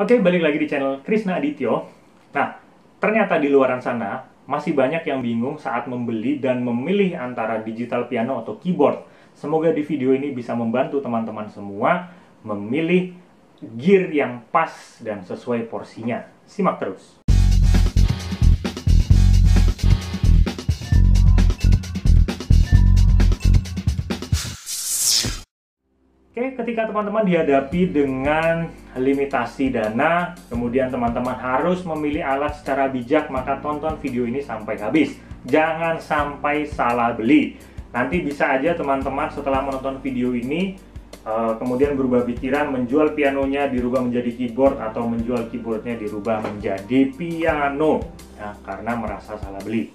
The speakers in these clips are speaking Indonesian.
Oke, balik lagi di channel Krisna Adityo. Nah, ternyata di luaran sana masih banyak yang bingung saat membeli dan memilih antara digital piano atau keyboard. Semoga di video ini bisa membantu teman-teman semua memilih gear yang pas dan sesuai porsinya. Simak terus. Oke, ketika teman-teman dihadapi dengan limitasi dana, kemudian teman-teman harus memilih alat secara bijak, maka tonton video ini sampai habis. Jangan sampai salah beli. Nanti bisa aja teman-teman setelah menonton video ini, kemudian berubah pikiran, menjual pianonya dirubah menjadi keyboard, atau menjual keyboardnya dirubah menjadi piano, ya, karena merasa salah beli.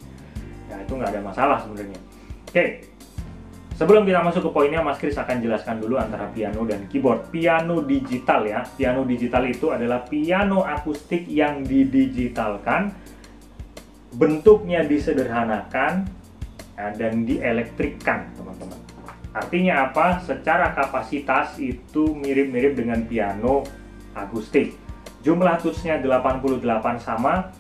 Ya, itu nggak ada masalah sebenarnya. Oke. Sebelum kita masuk ke poinnya, Mas Kris akan jelaskan dulu antara piano dan keyboard. Piano digital ya, piano digital itu adalah piano akustik yang didigitalkan, bentuknya disederhanakan, ya, dan dielektrikkan, teman-teman. Artinya apa? Secara kapasitas itu mirip-mirip dengan piano akustik. Jumlah touch-nya 88 sama,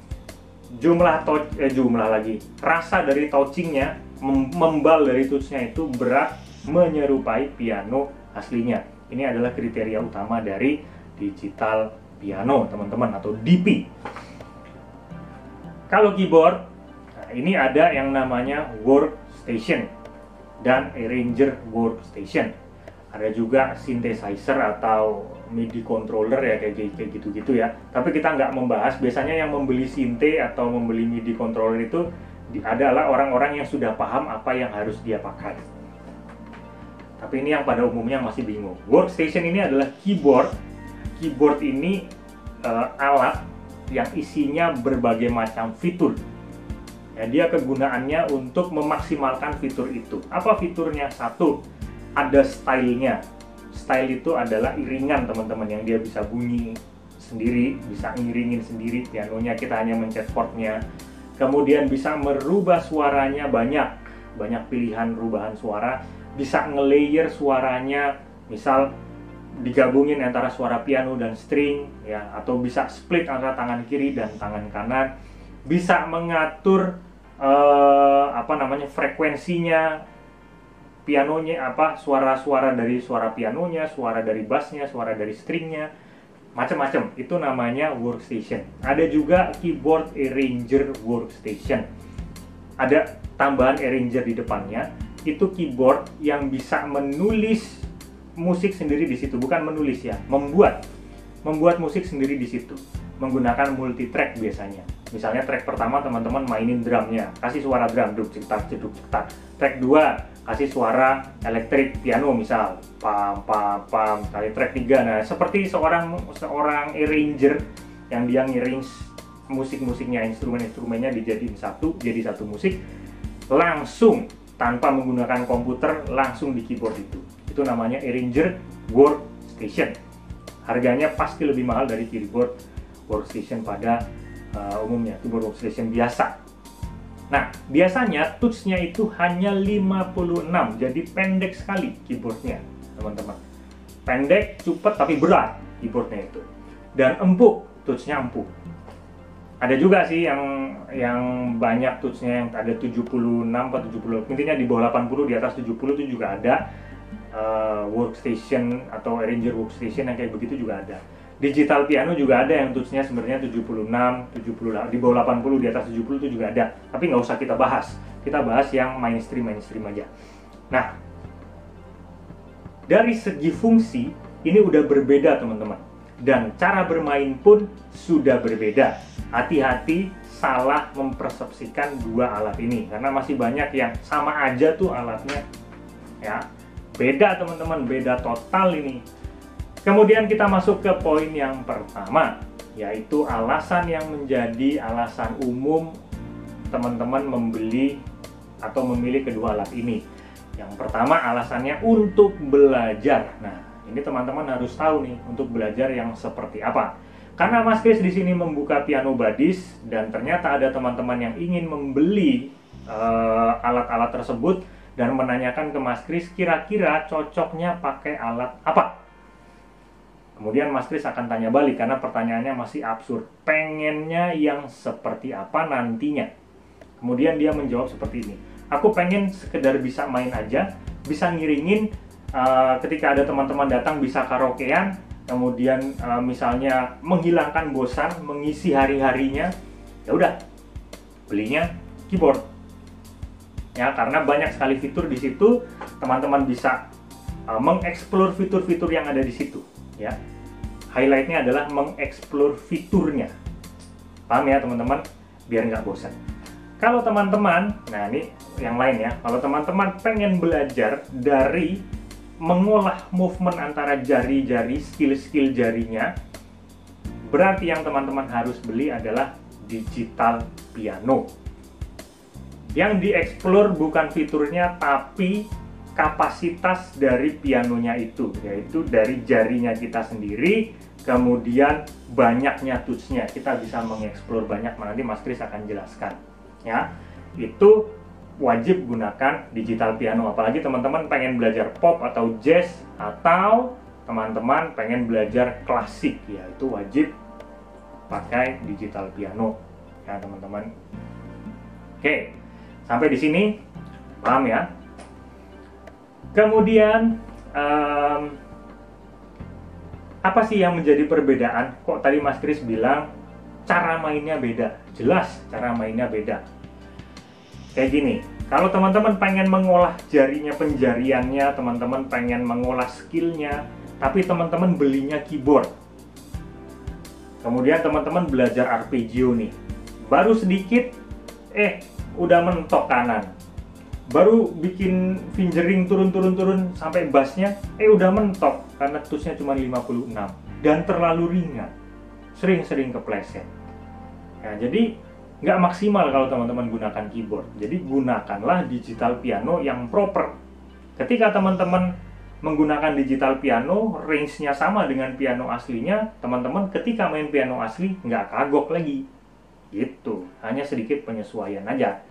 rasa dari touching-nya, membal dari touch-nya itu berat menyerupai piano aslinya. Ini adalah kriteria utama dari digital piano, teman-teman, atau DP. Kalau keyboard, nah, ini ada yang namanya workstation dan arranger workstation. Ada juga synthesizer atau MIDI controller ya, kayak gitu-gitu ya. Tapi kita nggak membahas. Biasanya yang membeli synth atau membeli MIDI controller itu adalah orang-orang yang sudah paham apa yang harus dia pakai. Tapi ini yang pada umumnya masih bingung. Workstation ini adalah keyboard. Keyboard ini alat yang isinya berbagai macam fitur. Ya, dia kegunaannya untuk memaksimalkan fitur itu. Apa fiturnya? Satu, ada stylenya. Style itu adalah iringan, teman-teman, yang dia bisa bunyi sendiri, bisa ngiringin sendiri pianonya. Kita hanya mencet chordnya. Kemudian bisa merubah suaranya, banyak pilihan perubahan suara, bisa nge-layer suaranya, misal digabungin antara suara piano dan string ya, atau bisa split antara tangan kiri dan tangan kanan, bisa mengatur frekuensinya pianonya, suara-suara dari suara pianonya, suara dari bassnya, suara dari stringnya, macam-macam. Itu namanya workstation. Ada juga keyboard arranger workstation. Ada tambahan arranger di depannya. Itu keyboard yang bisa menulis musik sendiri di situ, bukan menulis ya, membuat musik sendiri di situ. Menggunakan multi track biasanya. Misalnya track pertama teman-teman mainin drumnya, kasih suara drum, duk cetak jeduk cetak. Track 2 kasih suara elektrik piano, misal pam pam pam. Kali track 3, nah seperti seorang arranger yang dia ngiring musik-musiknya, instrumen-instrumennya dijadiin jadi satu musik langsung tanpa menggunakan komputer, langsung di keyboard itu. Itu namanya arranger workstation. Harganya pasti lebih mahal dari keyboard workstation pada umumnya, keyboard workstation biasa. Nah, biasanya touch-nya itu hanya 56, jadi pendek sekali keyboardnya, teman-teman. Pendek, cepat, tapi berat keyboardnya itu. Dan empuk, touch-nya empuk. Ada juga sih yang banyak touch-nya, yang ada 76 atau 70, intinya di bawah 80, di atas 70 itu juga ada. Workstation atau arranger workstation yang kayak begitu juga ada. Digital piano juga ada yang touch-nya sebenarnya 76, 70, di bawah 80, di atas 70 itu juga ada. Tapi nggak usah kita bahas. Kita bahas yang mainstream aja. Nah, dari segi fungsi, ini udah berbeda, teman-teman. Dan cara bermain pun sudah berbeda. Hati-hati salah mempersepsikan dua alat ini. Karena masih banyak yang sama aja tuh alatnya. Ya, beda, teman-teman. Beda total ini. Kemudian kita masuk ke poin yang pertama, yaitu alasan yang menjadi alasan umum teman-teman membeli atau memilih kedua alat ini. Yang pertama, alasannya untuk belajar. Nah, ini teman-teman harus tahu nih, untuk belajar yang seperti apa. Karena Mas Kris di sini membuka Piano Buddies, dan ternyata ada teman-teman yang ingin membeli alat-alat tersebut dan menanyakan ke Mas Kris, kira-kira cocoknya pakai alat apa? Kemudian Mas Kris akan tanya balik karena pertanyaannya masih absurd. Pengennya yang seperti apa nantinya? Kemudian dia menjawab seperti ini. Aku pengen sekedar bisa main aja, bisa ngiringin ketika ada teman-teman datang bisa karaokean, kemudian misalnya menghilangkan bosan, mengisi hari-harinya. Ya udah, belinya keyboard. Ya, karena banyak sekali fitur di situ, teman-teman bisa mengeksplor fitur-fitur yang ada di situ. Ya, highlightnya adalah mengeksplor fiturnya. Paham ya teman-teman? Biar nggak bosan. Kalau teman-teman, nah ini yang lain ya. Kalau teman-teman pengen belajar dari mengolah movement antara jari-jari, skill-skill jarinya, berarti yang teman-teman harus beli adalah digital piano. Yang dieksplor bukan fiturnya, tapi kapasitas dari pianonya itu, yaitu dari jarinya kita sendiri, kemudian banyaknya touch-nya. Kita bisa mengeksplor banyak, nanti Mas Kris akan jelaskan. Ya, itu wajib gunakan digital piano. Apalagi teman-teman pengen belajar pop atau jazz, atau teman-teman pengen belajar klasik, ya itu wajib pakai digital piano. Ya teman-teman. Oke, sampai di sini paham ya? Kemudian apa sih yang menjadi perbedaan? Kok tadi Mas Kris bilang cara mainnya beda? Jelas cara mainnya beda. Kayak gini, kalau teman-teman pengen mengolah jarinya, penjariannya, teman-teman pengen mengolah skillnya, tapi teman-teman belinya keyboard. Kemudian teman-teman belajar arpeggio nih, baru sedikit, udah mentok kanan. Baru bikin fingering turun sampai bassnya, udah mentok karena touch-nya cuma 56 dan terlalu ringan, sering-sering kepleset. Ya, jadi nggak maksimal kalau teman-teman gunakan keyboard. Jadi gunakanlah digital piano yang proper. Ketika teman-teman menggunakan digital piano, range-nya sama dengan piano aslinya, teman-teman ketika main piano asli nggak kagok lagi. Gitu, hanya sedikit penyesuaian aja.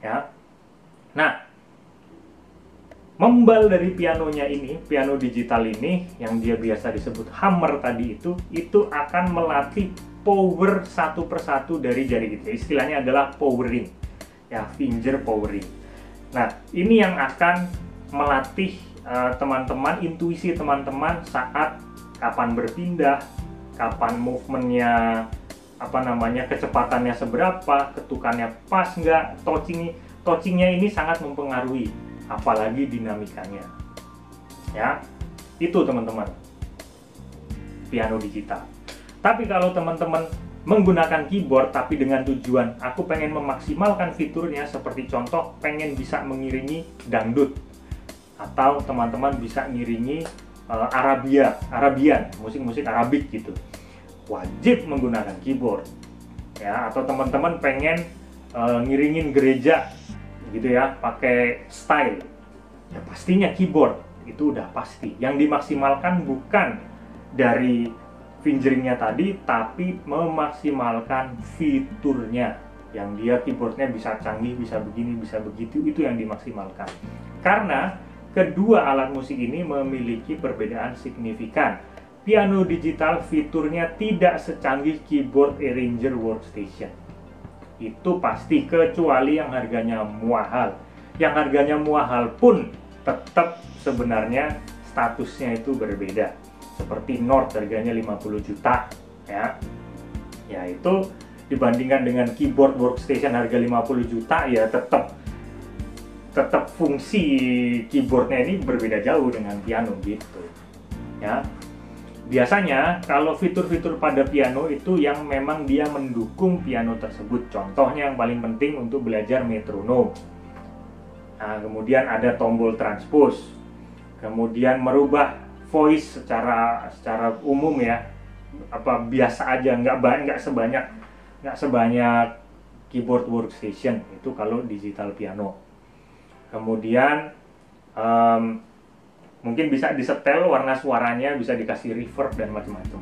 Ya. Nah, membal dari pianonya ini, piano digital ini, yang dia biasa disebut hammer tadi itu akan melatih power satu persatu dari jari kita. Istilahnya adalah powering, ya, finger powering. Nah, ini yang akan melatih teman-teman, intuisi teman-teman saat kapan berpindah, kapan movementnya, kecepatannya seberapa, ketukannya pas nggak, touchingnya ini sangat mempengaruhi, apalagi dinamikanya. Ya, itu teman-teman, piano digital. Tapi kalau teman-teman menggunakan keyboard tapi dengan tujuan aku pengen memaksimalkan fiturnya, seperti contoh pengen bisa mengiringi dangdut, atau teman-teman bisa ngiringi Arabian, musik-musik Arabik gitu, wajib menggunakan keyboard. Ya, atau teman-teman pengen ngiringin gereja gitu ya, pakai style, ya pastinya keyboard, itu udah pasti. Yang dimaksimalkan bukan dari fingeringnya tadi, tapi memaksimalkan fiturnya, yang dia keyboardnya bisa canggih, bisa begini, bisa begitu, itu yang dimaksimalkan. Karena kedua alat musik ini memiliki perbedaan signifikan. Piano digital fiturnya tidak secanggih keyboard arranger workstation, itu pasti, kecuali yang harganya mahal. Yang harganya mahal pun tetap sebenarnya statusnya itu berbeda. Seperti Nord harganya 50 juta, ya. Ya itu dibandingkan dengan keyboard workstation harga 50 juta, ya tetap fungsi keyboardnya ini berbeda jauh dengan piano gitu. Ya. Biasanya kalau fitur-fitur pada piano itu yang memang dia mendukung piano tersebut. Contohnya yang paling penting untuk belajar metronom. Nah, kemudian ada tombol transpose. Kemudian merubah voice secara umum ya. Biasa aja, nggak sebanyak keyboard workstation itu kalau digital piano. Kemudian mungkin bisa disetel warna suaranya, bisa dikasih reverb dan macam-macam.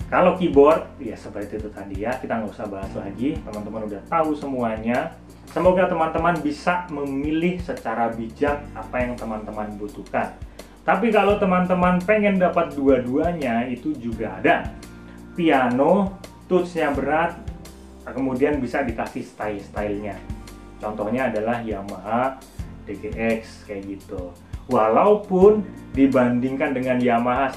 Kalau keyboard, ya seperti itu tadi ya, kita nggak usah bahas lagi, teman-teman udah tahu semuanya. Semoga teman-teman bisa memilih secara bijak apa yang teman-teman butuhkan. Tapi kalau teman-teman pengen dapat dua-duanya, itu juga ada. Piano, touch-nya berat, kemudian bisa dikasih style-stylenya. Contohnya adalah Yamaha DGX kayak gitu. Walaupun dibandingkan dengan Yamaha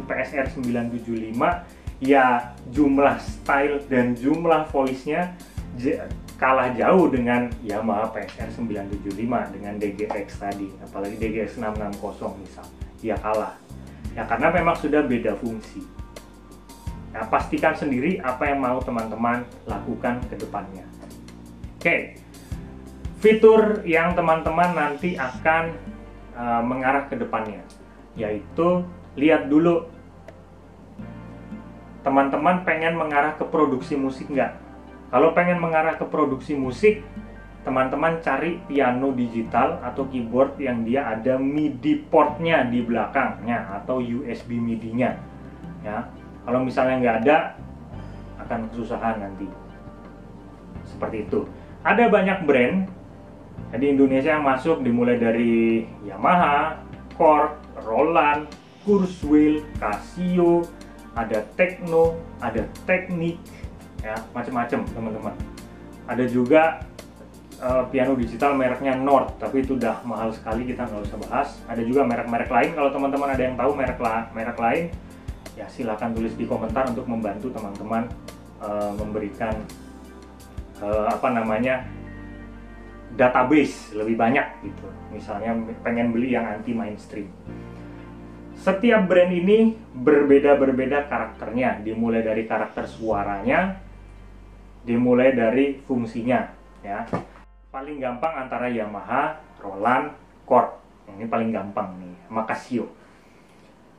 PSR 975, ya jumlah style dan jumlah voice-nya kalah jauh dengan Yamaha PSR 975 dengan DGX tadi, apalagi DGX 660 misal, ya kalah. Ya karena memang sudah beda fungsi. Nah, pastikan sendiri apa yang mau teman-teman lakukan ke depannya. Oke, fitur yang teman-teman nanti akan mengarah ke depannya, yaitu lihat dulu teman-teman pengen mengarah ke produksi musik nggak? Kalau pengen mengarah ke produksi musik, teman-teman cari piano digital atau keyboard yang dia ada MIDI portnya di belakangnya atau USB MIDI-nya. Ya, kalau misalnya nggak ada, akan kesusahan nanti. Seperti itu. Ada banyak brand di Indonesia yang masuk, dimulai dari Yamaha, Korg, Roland, Kurzweil, Casio, ada Techno, ada Technic, ya macam-macam teman-teman. Ada juga piano digital mereknya Nord, tapi itu udah mahal sekali, kita nggak usah bahas. Ada juga merek-merek lain. Kalau teman-teman ada yang tahu merek lain, ya silakan tulis di komentar untuk membantu teman-teman memberikan database lebih banyak gitu. Misalnya pengen beli yang anti mainstream. Setiap brand ini berbeda-berbeda karakternya, dimulai dari karakter suaranya, dimulai dari fungsinya, ya. Paling gampang antara Yamaha, Roland, Korg. Ini paling gampang nih, sama Casio.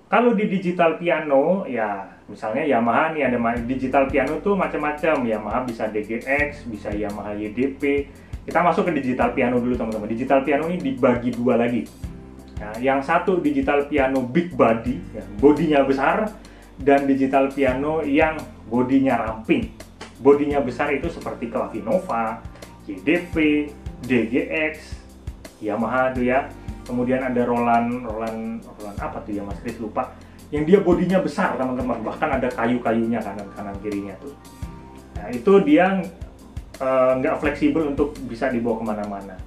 Kalau di digital piano, ya misalnya Yamaha nih, ada digital piano tuh macam-macam. Yamaha bisa DGX, bisa Yamaha YDP. Kita masuk ke digital piano dulu teman-teman. Digital piano ini dibagi dua lagi. Nah, yang satu digital piano big body, ya, bodinya besar, dan digital piano yang bodinya ramping. Bodinya besar itu seperti Clavinova, YDP, DGX, Yamaha tuh ya. Kemudian ada Roland apa tuh ya Mas Kris, lupa. Yang dia bodinya besar teman-teman, bahkan ada kayu-kayunya kanan kirinya tuh. Nah itu dia nggak fleksibel untuk bisa dibawa kemana-mana.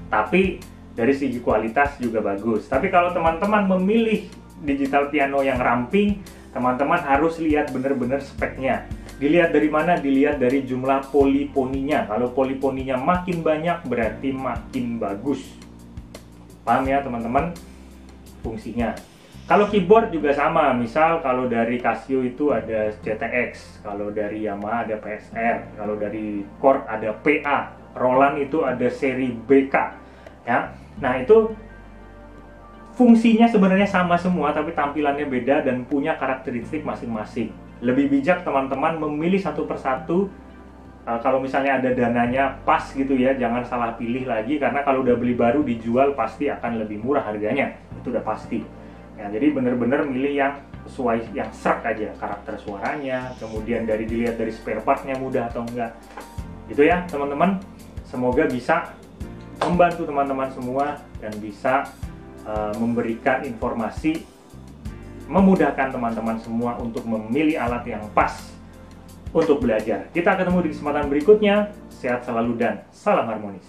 Tapi dari segi kualitas juga bagus. Tapi kalau teman-teman memilih digital piano yang ramping, teman-teman harus lihat benar-benar speknya. Dilihat dari mana? Dilihat dari jumlah polifoninya. Kalau polifoninya makin banyak berarti makin bagus. Paham ya teman-teman fungsinya? Kalau keyboard juga sama. Misal kalau dari Casio itu ada GTX, kalau dari Yamaha ada PSR, kalau dari Korg ada PA, Roland itu ada seri BK, ya. Nah itu fungsinya sebenarnya sama semua, tapi tampilannya beda dan punya karakteristik masing-masing. Lebih bijak teman-teman memilih satu persatu. Kalau misalnya ada dananya pas gitu ya, jangan salah pilih lagi, karena kalau udah beli baru dijual pasti akan lebih murah harganya, itu udah pasti. Ya, jadi bener-bener milih yang sesuai, yang serak aja karakter suaranya, kemudian dilihat dari spare partnya mudah atau enggak. Gitu ya teman-teman, semoga bisa membantu teman-teman semua dan bisa memberikan informasi, memudahkan teman-teman semua untuk memilih alat yang pas untuk belajar. Kita ketemu di kesempatan berikutnya. Sehat selalu dan salam harmonis.